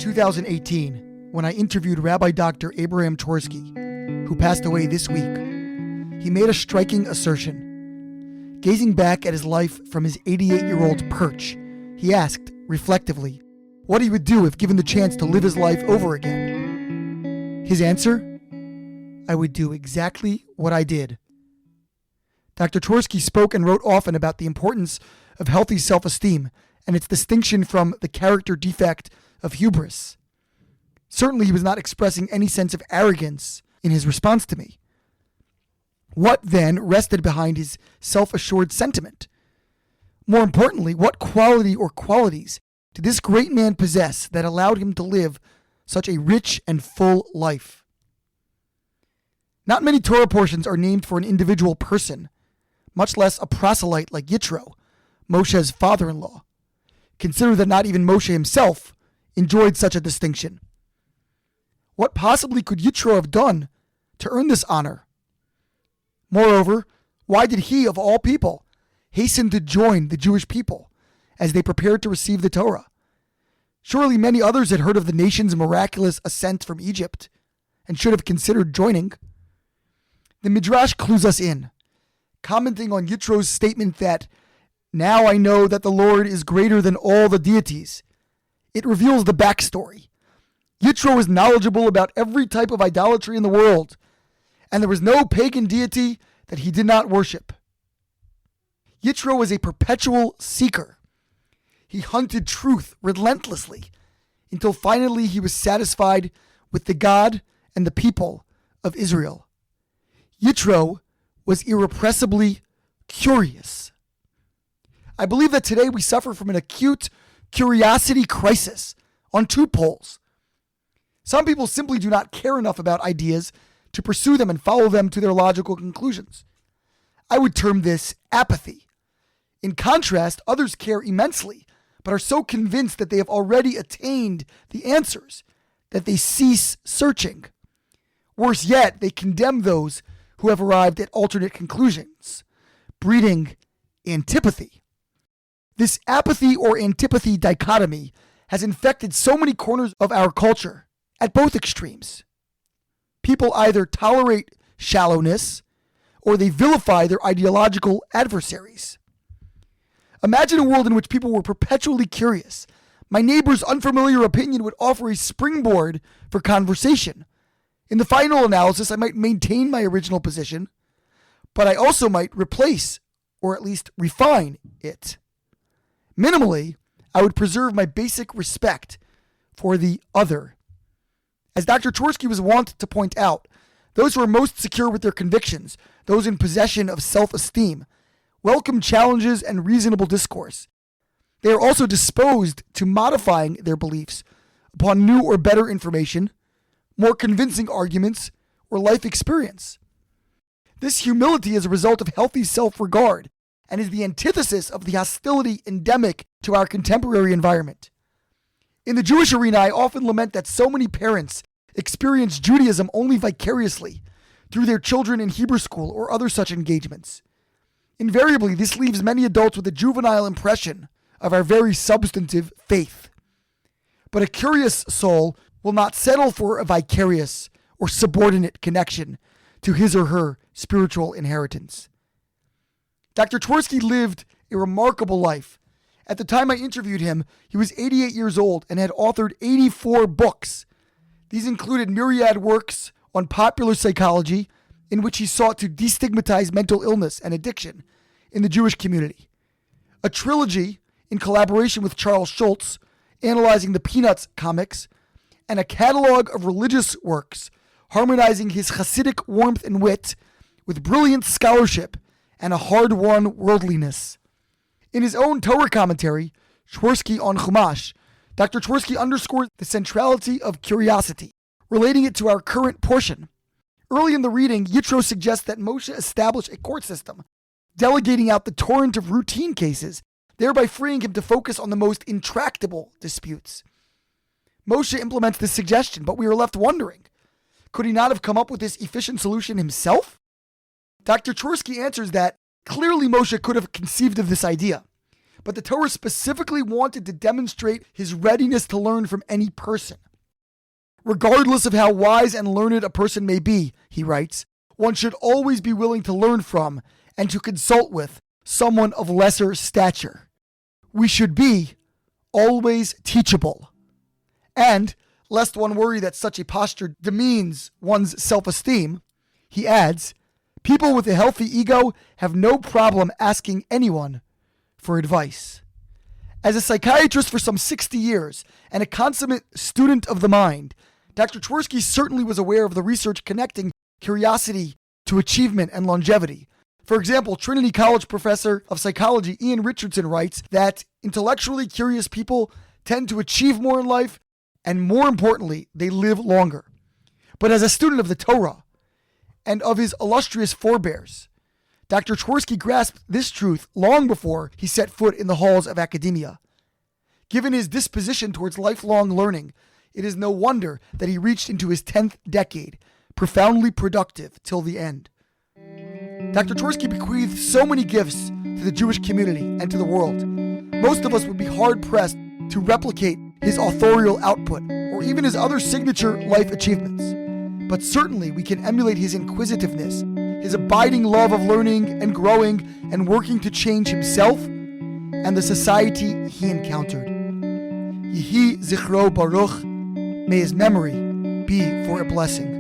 2018, when I interviewed Rabbi Dr. Abraham Twersky, who passed away this week, he made a striking assertion. Gazing back at his life from his 88-year-old perch, he asked, reflectively, what he would do if given the chance to live his life over again. His answer? I would do exactly what I did. Dr. Twersky spoke and wrote often about the importance of healthy self-esteem and its distinction from the character defect of hubris. Certainly he was not expressing any sense of arrogance in his response to me. What then rested behind his self-assured sentiment? More importantly, what quality or qualities did this great man possess that allowed him to live such a rich and full life? Not many Torah portions are named for an individual person, much less a proselyte like Yitro, Moshe's father-in-law. Consider that not even Moshe himself enjoyed such a distinction. What possibly could Yitro have done to earn this honor? Moreover, why did he, of all people, hasten to join the Jewish people as they prepared to receive the Torah? Surely many others had heard of the nation's miraculous ascent from Egypt and should have considered joining. The Midrash clues us in, commenting on Yitro's statement that, now I know that the Lord is greater than all the deities. It reveals the backstory. Yitro was knowledgeable about every type of idolatry in the world, and there was no pagan deity that he did not worship. Yitro was a perpetual seeker. He hunted truth relentlessly until finally he was satisfied with the God and the people of Israel. Yitro was irrepressibly curious. I believe that today we suffer from an acute curiosity crisis on two poles. Some people simply do not care enough about ideas to pursue them and follow them to their logical conclusions. I would term this apathy. In contrast, others care immensely, but are so convinced that they have already attained the answers that they cease searching. Worse yet, they condemn those who have arrived at alternate conclusions, breeding antipathy. This apathy or antipathy dichotomy has infected so many corners of our culture at both extremes. People either tolerate shallowness or they vilify their ideological adversaries. Imagine a world in which people were perpetually curious. My neighbor's unfamiliar opinion would offer a springboard for conversation. In the final analysis, I might maintain my original position, but I also might replace or at least refine it. Minimally, I would preserve my basic respect for the other. As Dr. Twersky was wont to point out, those who are most secure with their convictions, those in possession of self-esteem, welcome challenges and reasonable discourse. They are also disposed to modifying their beliefs upon new or better information, more convincing arguments, or life experience. This humility is a result of healthy self-regard and is the antithesis of the hostility endemic to our contemporary environment. In the Jewish arena, I often lament that so many parents experience Judaism only vicariously through their children in Hebrew school or other such engagements. Invariably, this leaves many adults with a juvenile impression of our very substantive faith. But a curious soul will not settle for a vicarious or subordinate connection to his or her spiritual inheritance. Dr. Twersky lived a remarkable life. At the time I interviewed him, he was 88 years old and had authored 84 books. These included myriad works on popular psychology, in which he sought to destigmatize mental illness and addiction in the Jewish community. A trilogy in collaboration with Charles Schulz, analyzing the Peanuts comics, and a catalog of religious works, harmonizing his Hasidic warmth and wit with brilliant scholarship and a hard-won worldliness. In his own Torah commentary, Twersky on Chumash, Dr. Twersky underscored the centrality of curiosity, relating it to our current portion. Early in the reading, Yitro suggests that Moshe establish a court system, delegating out the torrent of routine cases, thereby freeing him to focus on the most intractable disputes. Moshe implements this suggestion, but we are left wondering, could he not have come up with this efficient solution himself? Dr. Twersky answers that clearly Moshe could have conceived of this idea, but the Torah specifically wanted to demonstrate his readiness to learn from any person. Regardless of how wise and learned a person may be, he writes, one should always be willing to learn from and to consult with someone of lesser stature. We should be always teachable. And, lest one worry that such a posture demeans one's self-esteem, he adds, people with a healthy ego have no problem asking anyone for advice. As a psychiatrist for some 60 years and a consummate student of the mind, Dr. Twersky certainly was aware of the research connecting curiosity to achievement and longevity. For example, Trinity College professor of psychology Ian Richardson writes that intellectually curious people tend to achieve more in life, and more importantly, they live longer. But as a student of the Torah and of his illustrious forebears, Dr. Twersky grasped this truth long before he set foot in the halls of academia. Given his disposition towards lifelong learning, it is no wonder that he reached into his 10th decade, profoundly productive till the end. Dr. Twersky bequeathed so many gifts to the Jewish community and to the world. Most of us would be hard-pressed to replicate his authorial output or even his other signature life achievements. But certainly we can emulate his inquisitiveness, his abiding love of learning and growing and working to change himself and the society he encountered. Yehi Zichro Baruch, may his memory be for a blessing.